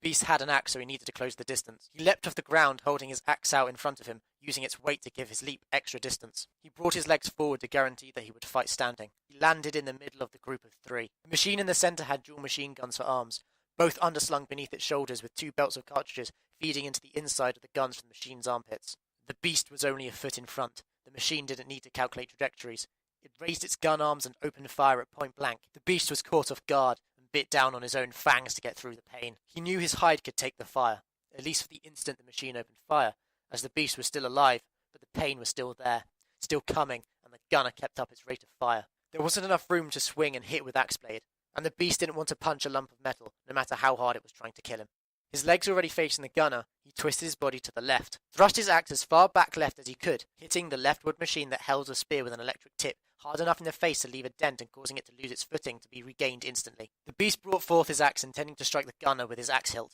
beast had an axe, so he needed to close the distance. He leapt off the ground, holding his axe out in front of him, using its weight to give his leap extra distance. He brought his legs forward to guarantee that he would fight standing. He landed in the middle of the group of three. The machine in the center had dual machine guns for arms, both underslung beneath its shoulders with two belts of cartridges feeding into the inside of the guns from the machine's armpits. The beast was only a foot in front. The machine didn't need to calculate trajectories. It raised its gun arms and opened fire at point blank. The beast was caught off guard and bit down on his own fangs to get through the pain. He knew his hide could take the fire, at least for the instant the machine opened fire, as the beast was still alive, but the pain was still there, still coming, and the gunner kept up its rate of fire. There wasn't enough room to swing and hit with axe blade, and the beast didn't want to punch a lump of metal, no matter how hard it was trying to kill him. His legs already facing the gunner, he twisted his body to the left, thrust his axe as far back left as he could, hitting the leftward machine that held a spear with an electric tip, hard enough in the face to leave a dent and causing it to lose its footing to be regained instantly. The beast brought forth his axe, intending to strike the gunner with his axe hilt.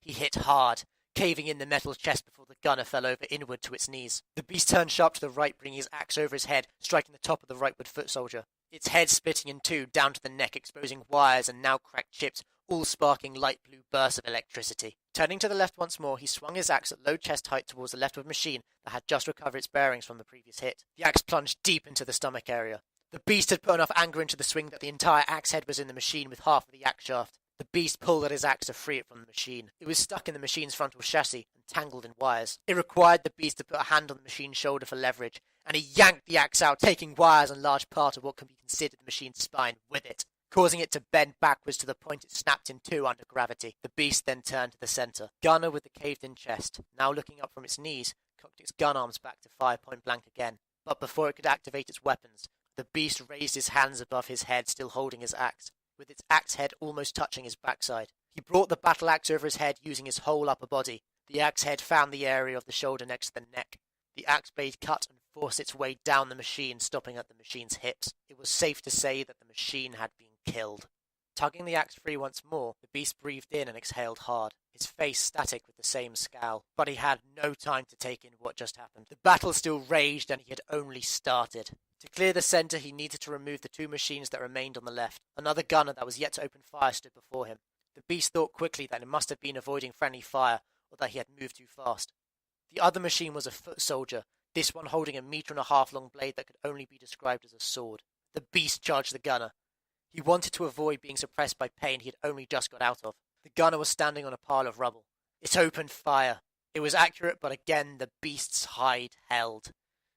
He hit hard, caving in the metal chest before the gunner fell over inward to its knees. The beast turned sharp to the right, bringing his axe over his head, striking the top of the rightward foot soldier. Its head splitting in two, down to the neck, exposing wires and now cracked chips, all sparking light blue bursts of electricity. Turning to the left once more, he swung his axe at low chest height towards the leftward machine that had just recovered its bearings from the previous hit. The axe plunged deep into the stomach area. The beast had put enough anger into the swing that the entire axe head was in the machine with half of the axe shaft. The beast pulled at his axe to free it from the machine. It was stuck in the machine's frontal chassis and tangled in wires. It required the beast to put a hand on the machine's shoulder for leverage, and he yanked the axe out, taking wires and large part of what can be considered the machine's spine with it, causing it to bend backwards to the point it snapped in two under gravity. The beast then turned to the center. Gunner with the caved-in chest, now looking up from its knees, cocked its gun arms back to fire point blank again. But before it could activate its weapons, the beast raised his hands above his head, still holding his axe, with its axe head almost touching his backside. He brought the battle axe over his head using his whole upper body. The axe head found the area of the shoulder next to the neck. The axe blade cut and forced its way down the machine, stopping at the machine's hips. It was safe to say that the machine had been killed. Tugging the axe free once more, the beast breathed in and exhaled hard, his face static with the same scowl. But he had no time to take in what just happened. The battle still raged, and he had only started. To clear the center, he needed to remove the two machines that remained on the left. Another gunner that was yet to open fire stood before him. The beast thought quickly that it must have been avoiding friendly fire, or that he had moved too fast. The other machine was a foot soldier, this one holding a 1.5 meter long blade that could only be described as a sword. The beast charged the gunner. He wanted to avoid being suppressed by pain he had only just got out of. The gunner was standing on a pile of rubble. It opened fire. It was accurate, but again the beast's hide held.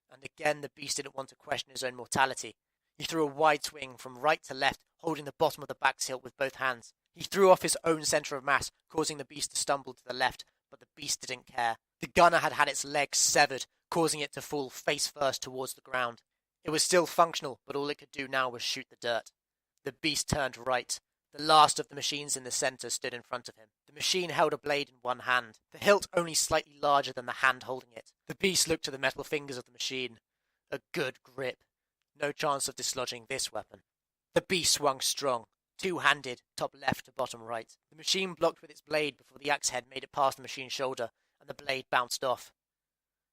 And again the beast didn't want to question his own mortality. He threw a wide swing from right to left, holding the bottom of the back's hilt with both hands. He threw off his own center of mass, causing the beast to stumble to the left, but the beast didn't care. The gunner had had its legs severed, causing it to fall face first towards the ground. It was still functional, but all it could do now was shoot the dirt. The beast turned right. The last of the machines in the center stood in front of him. The machine held a blade in one hand, the hilt only slightly larger than the hand holding it. The beast looked to the metal fingers of the machine. A good grip. No chance of dislodging this weapon. The beast swung strong, two-handed, top left to bottom right. The machine blocked with its blade before the axe head made it past the machine's shoulder, and the blade bounced off.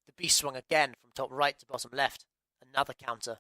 The beast swung again from top right to bottom left. Another counter.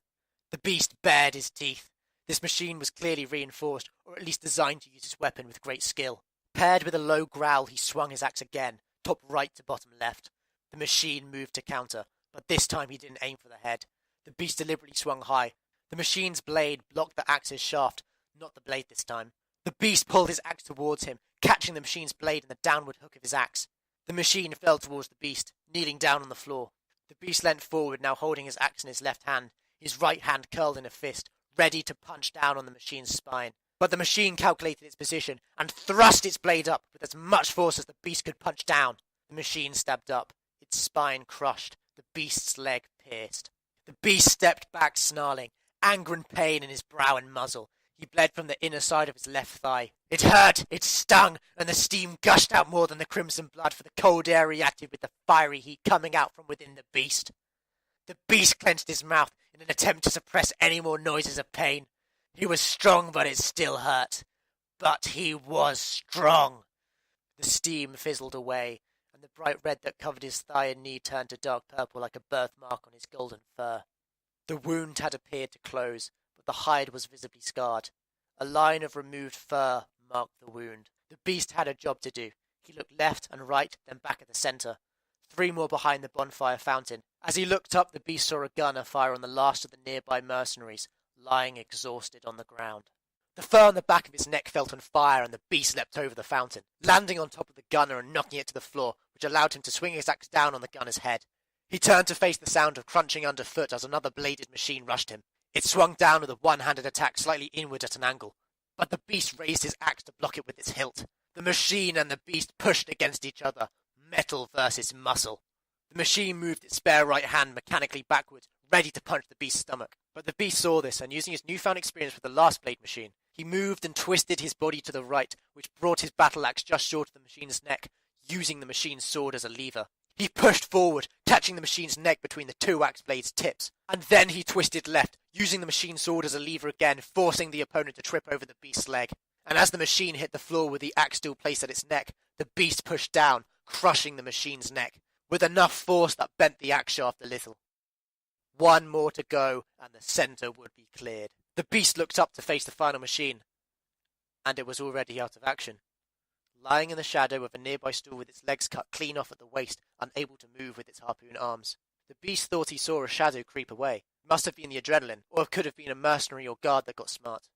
The beast bared his teeth. This machine was clearly reinforced, or at least designed to use its weapon with great skill. Paired with a low growl, he swung his axe again, top right to bottom left. The machine moved to counter, but this time he didn't aim for the head. The beast deliberately swung high. The machine's blade blocked the axe's shaft, not the blade this time. The beast pulled his axe towards him, catching the machine's blade in the downward hook of his axe. The machine fell towards the beast, kneeling down on the floor. The beast leant forward, now holding his axe in his left hand, his right hand curled in a fist, ready to punch down on the machine's spine. But the machine calculated its position and thrust its blade up with as much force as the beast could punch down. The machine stabbed up, its spine crushed, the beast's leg pierced. The beast stepped back, snarling, anger and pain in his brow and muzzle. He bled from the inner side of his left thigh. It hurt, it stung, and the steam gushed out more than the crimson blood, for the cold air reacted with the fiery heat coming out from within the beast. The beast clenched his mouth in an attempt to suppress any more noises of pain. He was strong, but it still hurt. But he was strong. The steam fizzled away, and the bright red that covered his thigh and knee turned to dark purple like a birthmark on his golden fur. The wound had appeared to close, but the hide was visibly scarred. A line of removed fur marked the wound. The beast had a job to do. He looked left and right, then back at the center. 3 more behind the bonfire fountain. As he looked up, the beast saw a gunner fire on the last of the nearby mercenaries, lying exhausted on the ground. The fur on the back of his neck felt on fire, and the beast leapt over the fountain, landing on top of the gunner and knocking it to the floor, which allowed him to swing his axe down on the gunner's head. He turned to face the sound of crunching underfoot as another bladed machine rushed him. It swung down with a one-handed attack slightly inward at an angle, but the beast raised his axe to block it with its hilt. The machine and the beast pushed against each other, metal versus muscle. The machine moved its spare right hand mechanically backwards, ready to punch the beast's stomach. But the beast saw this, and using his newfound experience with the last blade machine, he moved and twisted his body to the right, which brought his battle axe just short of the machine's neck, using the machine's sword as a lever. He pushed forward, catching the machine's neck between the 2 axe blades' tips, and then he twisted left, using the machine's sword as a lever again, forcing the opponent to trip over the beast's leg. And as the machine hit the floor with the axe still placed at its neck, the beast pushed down, crushing the machine's neck, with enough force that bent the axe shaft a little. 1 more to go, and the center would be cleared. The beast looked up to face the final machine, and it was already out of action. Lying in the shadow of a nearby stool with its legs cut clean off at the waist, unable to move with its harpoon arms. The beast thought he saw a shadow creep away. It must have been the adrenaline, or it could have been a mercenary or guard that got smart.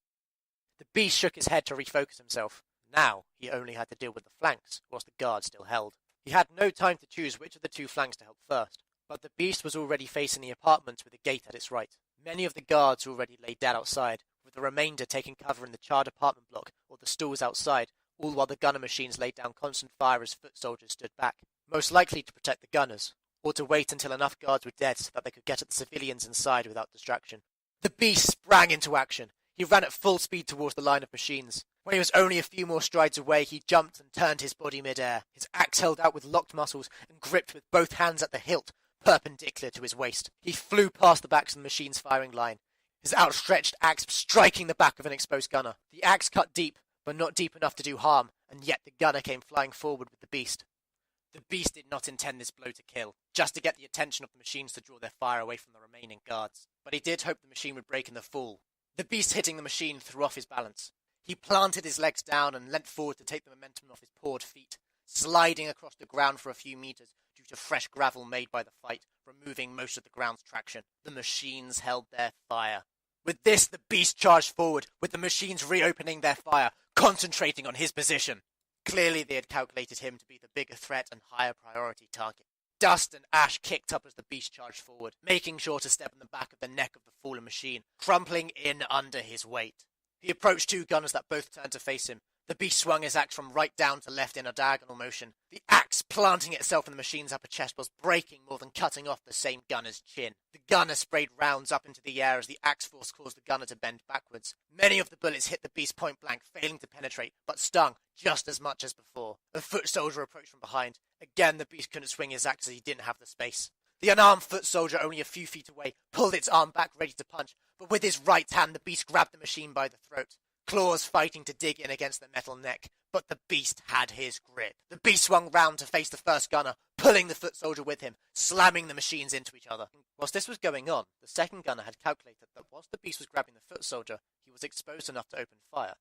The beast shook his head to refocus himself. Now he only had to deal with the flanks, whilst the guard still held. He had no time to choose which of the 2 flanks to help first, but the beast was already facing the apartments with a gate at its right. Many of the guards already lay dead outside, with the remainder taking cover in the charred apartment block or the stalls outside, all while the gunner machines laid down constant fire as foot soldiers stood back, most likely to protect the gunners, or to wait until enough guards were dead so that they could get at the civilians inside without distraction. The beast sprang into action. He ran at full speed towards the line of machines. When he was only a few more strides away, he jumped and turned his body mid-air, his axe held out with locked muscles and gripped with both hands at the hilt, perpendicular to his waist. He flew past the backs of the machine's firing line, his outstretched axe striking the back of an exposed gunner. The axe cut deep, but not deep enough to do harm, and yet the gunner came flying forward with the beast. The beast did not intend this blow to kill, just to get the attention of the machines to draw their fire away from the remaining guards. But he did hope the machine would break in the fall. The beast hitting the machine threw off his balance. He planted his legs down and leant forward to take the momentum off his pawed feet, sliding across the ground for a few meters due to fresh gravel made by the fight, removing most of the ground's traction. The machines held their fire. With this, the beast charged forward, with the machines reopening their fire, concentrating on his position. Clearly they had calculated him to be the bigger threat and higher priority target. Dust and ash kicked up as the beast charged forward, making sure to step on the back of the neck of the fallen machine, crumpling in under his weight. He approached 2 gunners that both turned to face him. The beast swung his axe from right down to left in a diagonal motion. The axe, planting itself in the machine's upper chest, was breaking more than cutting off the same gunner's chin. The gunner sprayed rounds up into the air as the axe force caused the gunner to bend backwards. Many of the bullets hit the beast point blank, failing to penetrate, but stung just as much as before. A foot soldier approached from behind. Again, the beast couldn't swing his axe as he didn't have the space. The unarmed foot soldier, only a few feet away, pulled its arm back ready to punch, but with his right hand the beast grabbed the machine by the throat. Claws fighting to dig in against the metal neck, but the beast had his grip. The beast swung round to face the first gunner, pulling the foot soldier with him, slamming the machines into each other. Whilst this was going on, the second gunner had calculated that whilst the beast was grabbing the foot soldier, he was exposed enough to open fire.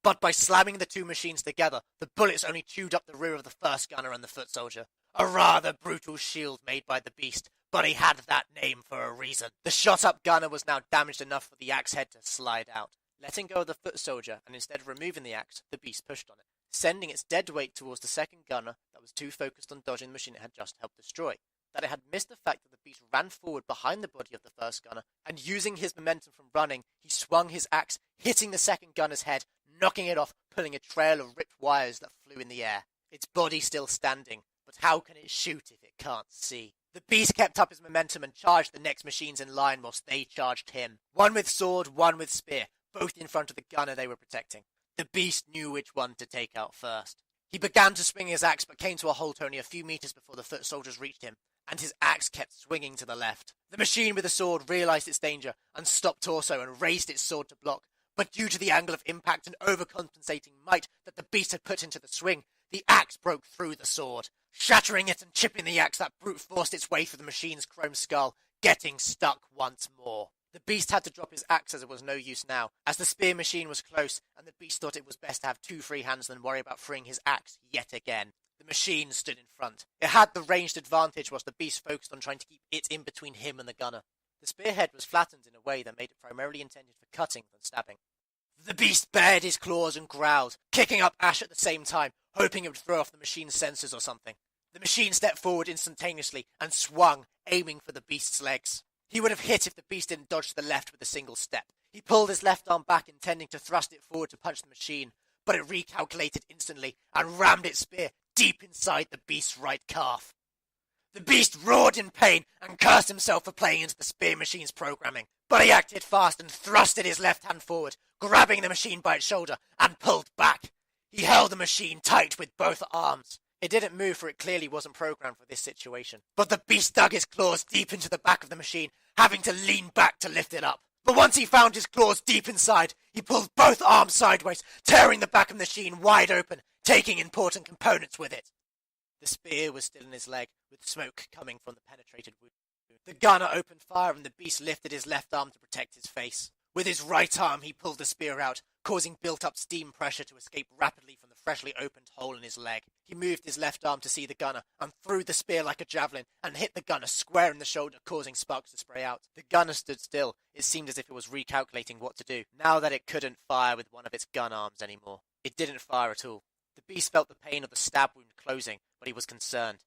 But by slamming the 2 machines together, the bullets only chewed up the rear of the first gunner and the foot soldier. A rather brutal shield made by the beast, but he had that name for a reason. The shot-up gunner was now damaged enough for the axe head to slide out. Letting go of the foot soldier, and instead of removing the axe, the beast pushed on it, sending its dead weight towards the second gunner that was too focused on dodging the machine it had just helped destroy. That it had missed the fact that the beast ran forward behind the body of the first gunner, and using his momentum from running, he swung his axe, hitting the second gunner's head, knocking it off, pulling a trail of ripped wires that flew in the air. Its body still standing, but how can it shoot if it can't see? The beast kept up his momentum and charged the next machines in line whilst they charged him. One with sword, one with spear, both in front of the gunner they were protecting. The beast knew which one to take out first. He began to swing his axe, but came to a halt only a few meters before the foot soldiers reached him, and his axe kept swinging to the left. The machine with the sword realized its danger and stopped torso and raised its sword to block, but due to the angle of impact and overcompensating might that the beast had put into the swing, the axe broke through the sword, shattering it and chipping the axe. That brute forced its way through the machine's chrome skull, getting stuck once more. The beast had to drop his axe as it was no use now, as the spear machine was close, and the beast thought it was best to have two free hands than worry about freeing his axe yet again. The machine stood in front. It had the ranged advantage whilst the beast focused on trying to keep it in between him and the gunner. The spearhead was flattened in a way that made it primarily intended for cutting than stabbing. The beast bared his claws and growled, kicking up Ash at the same time, hoping it would throw off the machine's sensors or something. The machine stepped forward instantaneously and swung, aiming for the beast's legs. He would have hit if the beast didn't dodge to the left with a single step. He pulled his left arm back, intending to thrust it forward to punch the machine, but it recalculated instantly and rammed its spear deep inside the beast's right calf. The beast roared in pain and cursed himself for playing into the spear machine's programming, but he acted fast and thrusted his left hand forward, grabbing the machine by its shoulder, and pulled back. He held the machine tight with both arms. It didn't move, for it clearly wasn't programmed for this situation. But the beast dug his claws deep into the back of the machine, having to lean back to lift it up. But once he found his claws deep inside, he pulled both arms sideways, tearing the back of the machine wide open, taking important components with it. The spear was still in his leg, with smoke coming from the penetrated wound. The gunner opened fire, and the beast lifted his left arm to protect his face. With his right arm, he pulled the spear out, causing built-up steam pressure to escape rapidly from the freshly opened hole in his leg. He moved his left arm to see the gunner, and threw the spear like a javelin, and hit the gunner square in the shoulder, causing sparks to spray out. The gunner stood still. It seemed as if it was recalculating what to do, now that it couldn't fire with one of its gun arms anymore. It didn't fire at all. The beast felt the pain of the stab wound closing, but he was concerned.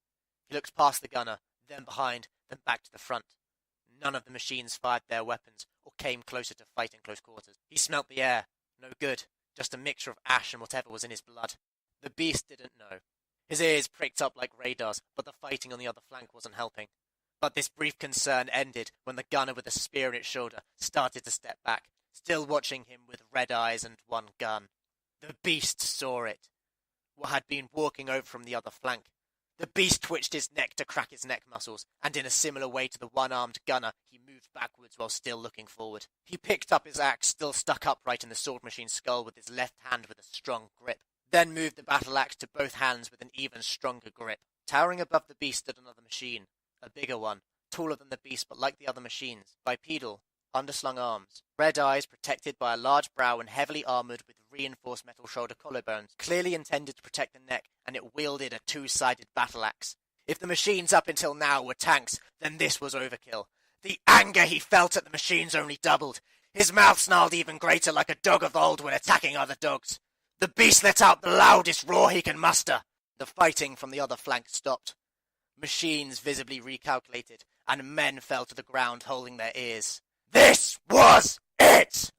He looked past the gunner, then behind, then back to the front. None of the machines fired their weapons, or came closer to fight in close quarters. He smelt the air. No good. Just a mixture of ash and whatever was in his blood. The beast didn't know. His ears pricked up like radars, but the fighting on the other flank wasn't helping. But this brief concern ended when the gunner with the spear in its shoulder started to step back, still watching him with red eyes and one gun. The beast saw it. What had been walking over from the other flank. The beast twitched his neck to crack his neck muscles, and in a similar way to the one-armed gunner, he moved backwards while still looking forward. He picked up his axe, still stuck upright in the sword machine's skull, with his left hand with a strong grip, then moved the battle axe to both hands with an even stronger grip. Towering above the beast stood another machine, a bigger one, taller than the beast but like the other machines, bipedal, underslung arms, red eyes protected by a large brow and heavily armoured with reinforced metal shoulder collarbones, clearly intended to protect the neck, and it wielded a two-sided battle axe. If the machines up until now were tanks, then this was overkill. The anger he felt at the machines only doubled. His mouth snarled even greater like a dog of old when attacking other dogs. The beast let out the loudest roar he can muster. The fighting from the other flank stopped. Machines visibly recalculated, and men fell to the ground holding their ears. This was it!